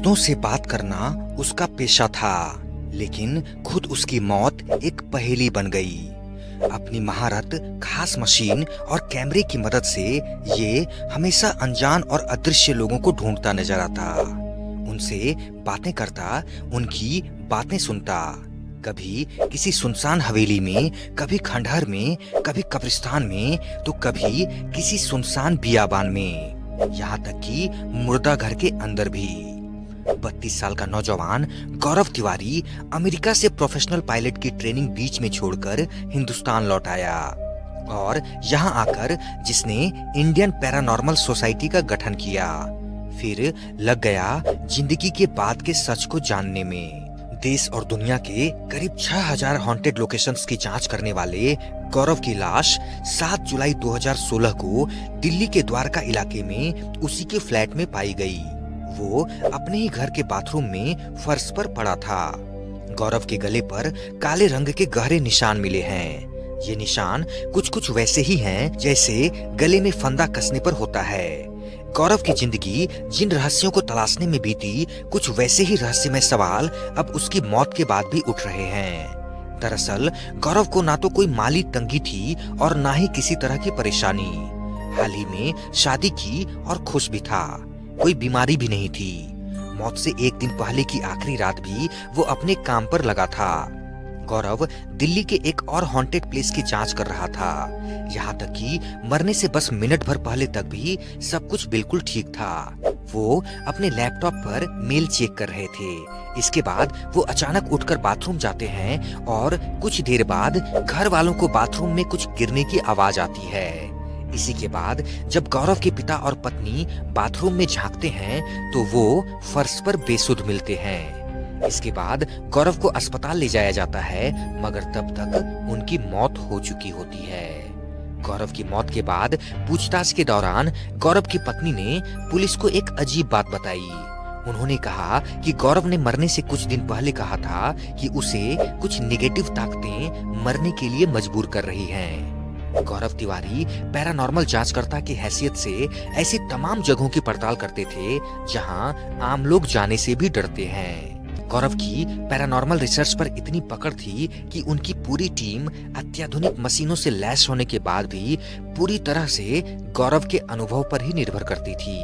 मुर्दों से बात करना उसका पेशा था, लेकिन खुद उसकी मौत एक पहेली बन गई। अपनी महारत, खास मशीन और कैमरे की मदद से ये हमेशा अनजान और अदृश्य लोगों को ढूंढता नजर आता। उनसे बातें करता, उनकी बातें सुनता। कभी किसी सुनसान हवेली में, कभी खंडहर में, कभी कब्रिस्तान में, तो कभी किसी सुनसान बियाबान में, यहाँ तक कि मुर्दा घर के अंदर भी। 32 साल का नौजवान गौरव तिवारी अमेरिका से प्रोफेशनल पायलट की ट्रेनिंग बीच में छोड़कर हिंदुस्तान लौट आया और यहाँ आकर जिसने इंडियन पैरानॉर्मल सोसाइटी का गठन किया, फिर लग गया जिंदगी के बाद के सच को जानने में। देश और दुनिया के करीब 6000 हॉन्टेड लोकेशंस की जांच करने वाले गौरव की लाश 7 जुलाई 2016 को दिल्ली के द्वारका इलाके में उसी के फ्लैट में पाई गई। वो अपने ही घर के बाथरूम में फर्श पर पड़ा था। गौरव के गले पर काले रंग के गहरे निशान मिले हैं। ये निशान कुछ कुछ वैसे ही हैं जैसे गले में फंदा कसने पर होता है। गौरव की जिंदगी जिन रहस्यों को तलाशने में बीती, कुछ वैसे ही रहस्यमय सवाल अब उसकी मौत के बाद भी उठ रहे हैं। दरअसल गौरव को ना तो कोई माली तंगी थी और ना ही किसी तरह की परेशानी। हाल ही में शादी की और खुश भी था। कोई बीमारी भी नहीं थी। मौत से एक दिन पहले की आखिरी रात भी वो अपने काम पर लगा था। गौरव दिल्ली के एक और हॉन्टेड प्लेस की जांच कर रहा था। यहाँ तक कि मरने से बस मिनट भर पहले तक भी सब कुछ बिल्कुल ठीक था। वो अपने लैपटॉप पर मेल चेक कर रहे थे। इसके बाद वो अचानक उठकर बाथरूम जाते हैं और कुछ देर बाद घर वालों को बाथरूम में कुछ गिरने की आवाज आती है। इसी के बाद जब गौरव के पिता और पत्नी बाथरूम में झांकते हैं तो वो फर्श पर बेसुध मिलते हैं। इसके बाद गौरव को अस्पताल ले जाया जाता है, मगर तब तक उनकी मौत हो चुकी होती है। गौरव की मौत के बाद पूछताछ के दौरान गौरव की पत्नी ने पुलिस को एक अजीब बात बताई। उन्होंने कहा कि गौरव ने मरने से कुछ दिन पहले कहा था कि उसे कुछ नेगेटिव ताकतें मरने के लिए मजबूर कर रही हैं। गौरव तिवारी पैरानॉर्मल जांचकर्ता की हैसियत से ऐसी तमाम जगहों की पड़ताल करते थे जहां आम लोग जाने से भी डरते हैं। गौरव की पैरानॉर्मल रिसर्च पर इतनी पकड़ थी कि उनकी पूरी टीम अत्याधुनिक मशीनों से लैस होने के बाद भी पूरी तरह से गौरव के अनुभव पर ही निर्भर करती थी।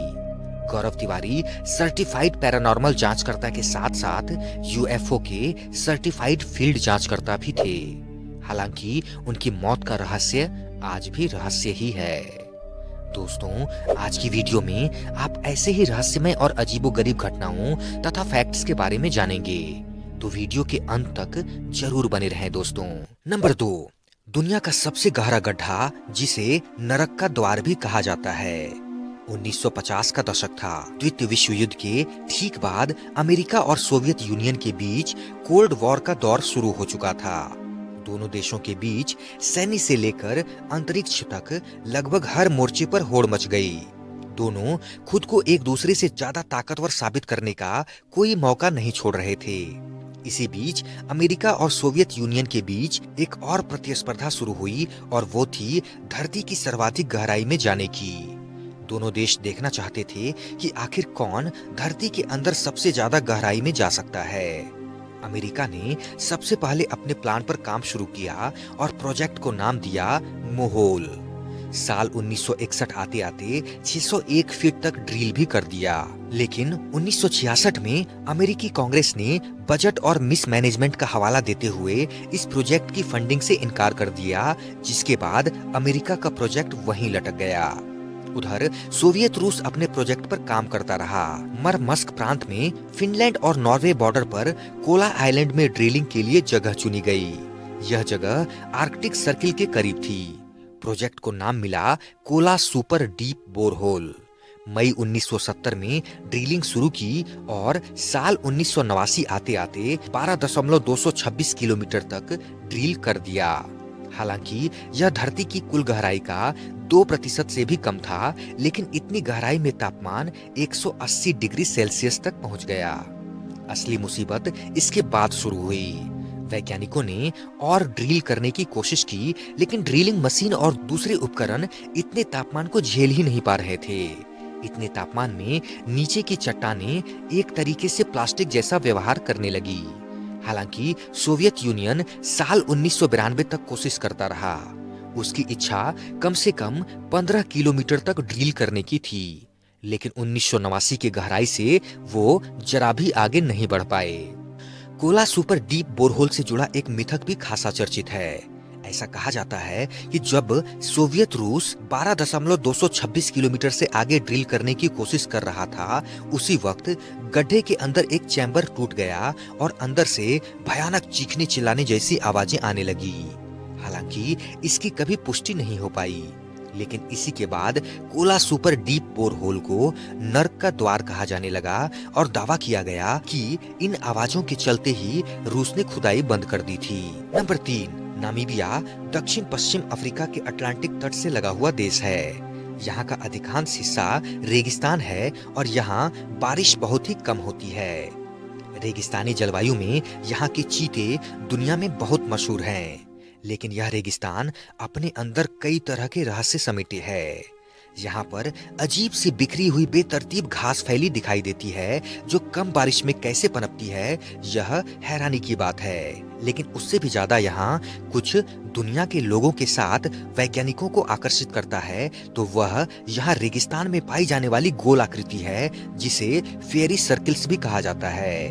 गौरव तिवारी सर्टिफाइड पैरानॉर्मल जांचकर्ता के साथ साथ यूएफओ के सर्टिफाइड फील्ड जांचकर्ता भी थे। हालांकि उनकी मौत का रहस्य आज भी रहस्य ही है। दोस्तों, आज की वीडियो में आप ऐसे ही रहस्यमय और अजीबोगरीब घटनाओं तथा फैक्ट्स के बारे में जानेंगे, तो वीडियो के अंत तक जरूर बने रहें दोस्तों। नंबर 2, दुनिया का सबसे गहरा गड्ढा जिसे नरक का द्वार भी कहा जाता है। 1950 का दशक था। द्वितीय विश्व युद्ध के ठीक बाद अमेरिका और सोवियत यूनियन के बीच कोल्ड वॉर का दौर शुरू हो चुका था। दोनों देशों के बीच सैन्य से लेकर अंतरिक्ष तक लगभग हर मोर्चे पर होड़ मच गई। दोनों खुद को एक दूसरे से ज्यादा ताकतवर साबित करने का कोई मौका नहीं छोड़ रहे थे। इसी बीच अमेरिका और सोवियत यूनियन के बीच एक और प्रतिस्पर्धा शुरू हुई और वो थी धरती की सर्वाधिक गहराई में जाने की। दोनों देश देखना चाहते थे कि आखिर कौन धरती के अंदर सबसे ज्यादा गहराई में जा सकता है। अमेरिका ने सबसे पहले अपने प्लान पर काम शुरू किया और प्रोजेक्ट को नाम दिया मोहोल। साल 1961 आते आते 601 फीट तक ड्रिल भी कर दिया, लेकिन 1966 में अमेरिकी कांग्रेस ने बजट और मिसमैनेजमेंट का हवाला देते हुए इस प्रोजेक्ट की फंडिंग से इनकार कर दिया, जिसके बाद अमेरिका का प्रोजेक्ट वहीं लटक गया। उधर सोवियत रूस अपने प्रोजेक्ट पर काम करता रहा। मरमस्क प्रांत में फिनलैंड और नॉर्वे बॉर्डर पर कोला आइलैंड में ड्रिलिंग के लिए जगह चुनी गई। यह जगह आर्कटिक सर्किल के करीब थी। प्रोजेक्ट को नाम मिला कोला सुपर डीप बोरहोल। मई 1970 में ड्रिलिंग शुरू की और साल 1989 आते आते 12.226 किलोमीटर तक ड्रिल कर दिया। हालांकि यह धरती की कुल गहराई का 2% से भी कम था, लेकिन इतनी गहराई में तापमान 180 डिग्री सेल्सियस तक पहुंच गया। असली मुसीबत इसके बाद शुरू हुई। वैज्ञानिकों ने और ड्रिल करने की कोशिश की, लेकिन ड्रिलिंग मशीन और दूसरे उपकरण इतने तापमान को झेल ही नहीं पा रहे थे। इतने तापमान में नीचे की चट्टानें एक तरीके से प्लास्टिक जैसा व्यवहार करने लगी। हालांकि सोवियत यूनियन साल 1992 तक कोशिश करता रहा। उसकी इच्छा कम से कम 15 किलोमीटर तक ड्रिल करने की थी, लेकिन 1989 की गहराई से वो जरा भी आगे नहीं बढ़ पाए। कोला सुपर डीप बोरहोल से जुड़ा एक मिथक भी खासा चर्चित है। ऐसा कहा जाता है कि जब सोवियत रूस 12.226 किलोमीटर से आगे ड्रिल करने की कोशिश कर रहा था, उसी वक्त गड्ढे के अंदर एक चैम्बर टूट गया और अंदर से भयानक चीखने चिल्लाने जैसी आवाजें आने लगी। हालांकि इसकी कभी पुष्टि नहीं हो पाई, लेकिन इसी के बाद कोला सुपर डीप बोरहोल को नर्क का द्वार कहा जाने लगा और दावा किया गया कि इन आवाजों के चलते ही रूस ने खुदाई बंद कर दी थी। नंबर 3, नामीबिया दक्षिण पश्चिम अफ्रीका के अटलांटिक तट से लगा हुआ देश है। यहाँ का अधिकांश हिस्सा रेगिस्तान है और यहाँ बारिश बहुत ही कम होती है। रेगिस्तानी जलवायु में यहाँ के चीते दुनिया में बहुत मशहूर हैं, लेकिन यह रेगिस्तान अपने अंदर कई तरह के रहस्य समेटे है। यहाँ पर अजीब सी बिखरी हुई बेतरतीब घास फैली दिखाई देती है, जो कम बारिश में कैसे पनपती है, यह हैरानी की बात है। लेकिन उससे भी ज्यादा यहाँ कुछ दुनिया के लोगों के साथ वैज्ञानिकों को आकर्षित करता है, तो वह यहाँ रेगिस्तान में पाई जाने वाली गोल आकृति है, जिसे फेरी सर्किल्स भी कहा जाता है।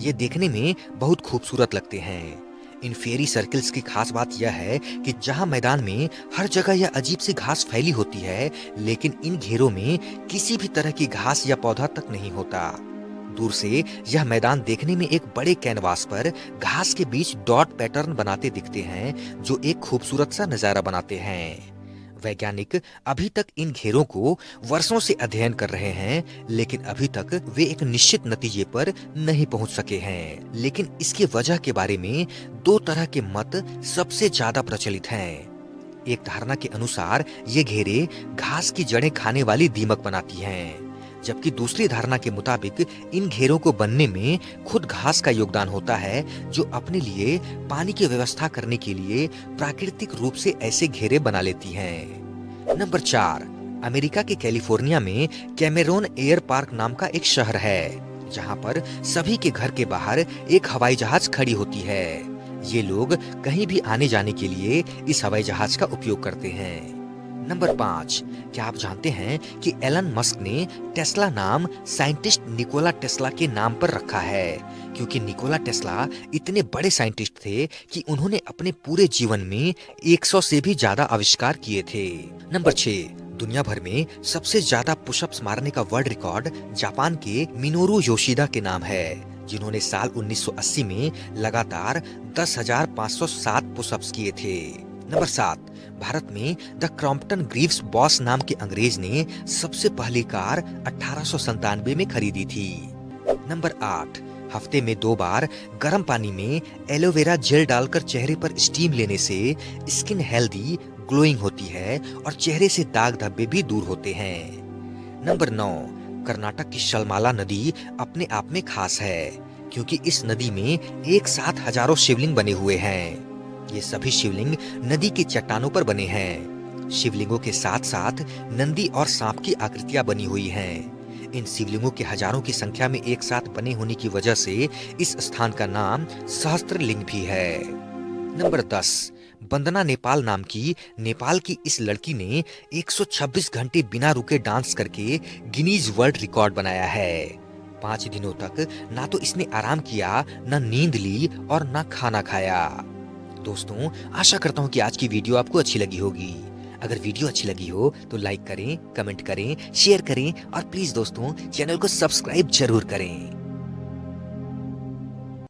ये देखने में बहुत खूबसूरत लगते हैं। इन फेरी सर्कल्स की खास बात यह है कि जहां मैदान में हर जगह यह अजीब सी घास फैली होती है, लेकिन इन घेरों में किसी भी तरह की घास या पौधा तक नहीं होता। दूर से यह मैदान देखने में एक बड़े कैनवास पर घास के बीच डॉट पैटर्न बनाते दिखते हैं, जो एक खूबसूरत सा नजारा बनाते हैं। वैज्ञानिक अभी तक इन घेरों को वर्षों से अध्ययन कर रहे हैं, लेकिन अभी तक वे एक निश्चित नतीजे पर नहीं पहुंच सके हैं। लेकिन इसकी वजह के बारे में दो तरह के मत सबसे ज्यादा प्रचलित हैं। एक धारणा के अनुसार ये घेरे घास की जड़ें खाने वाली दीमक बनाती हैं, जबकि दूसरी धारणा के मुताबिक इन घेरों को बनने में खुद घास का योगदान होता है, जो अपने लिए पानी की व्यवस्था करने के लिए प्राकृतिक रूप से ऐसे घेरे बना लेती हैं। नंबर 4, अमेरिका के कैलिफोर्निया में कैमेरोन एयर पार्क नाम का एक शहर है, जहां पर सभी के घर के बाहर एक हवाई जहाज खड़ी होती है। ये लोग कहीं भी आने जाने के लिए इस हवाई जहाज का उपयोग करते हैं। नंबर 5, क्या आप जानते हैं कि एलन मस्क ने टेस्ला नाम साइंटिस्ट निकोला टेस्ला के नाम पर रखा है, क्योंकि निकोला टेस्ला इतने बड़े साइंटिस्ट थे कि उन्होंने अपने पूरे जीवन में 100 से भी ज्यादा आविष्कार किए थे। नंबर 6, दुनिया भर में सबसे ज्यादा पुशअप्स मारने का वर्ल्ड रिकॉर्ड जापान के मिनोरू योशिदा के नाम है, जिन्होंने साल 1980 में लगातार 10,507 पुशअप्स किए थे। नंबर 7, भारत में द क्रॉम्पटन ग्रीव्स बॉस नाम के अंग्रेज ने सबसे पहली कार 1897 में खरीदी थी। नंबर 8, हफ्ते में 2 बार गर्म पानी में एलोवेरा जेल डालकर चेहरे पर स्टीम लेने से स्किन हेल्दी ग्लोइंग होती है और चेहरे से दाग धब्बे भी दूर होते हैं। नंबर 9, कर्नाटक की शलमाला नदी अपने आप में खास है, क्योंकि इस नदी में एक साथ हजारों शिवलिंग बने हुए हैं। ये सभी शिवलिंग नदी की चट्टानों पर बने हैं। शिवलिंगों के साथ साथ नंदी और सांप की आकृतियां बनी हुई हैं। इन शिवलिंगों के हजारों की संख्या में एक साथ बने होने की वजह से इस स्थान का नाम सहस्त्रलिंग भी है। नंबर 10, वंदना नेपाल नाम की नेपाल की इस लड़की ने 126 घंटे बिना रुके डांस करके गिनीज वर्ल्ड रिकॉर्ड बनाया है। 5 दिनों तक ना तो इसने आराम किया, ना नींद ली और ना खाना खाया। दोस्तों, आशा करता हूँ कि आज की वीडियो आपको अच्छी लगी होगी। अगर वीडियो अच्छी लगी हो तो लाइक करें, कमेंट करें, शेयर करें और प्लीज दोस्तों चैनल को सब्सक्राइब जरूर करें।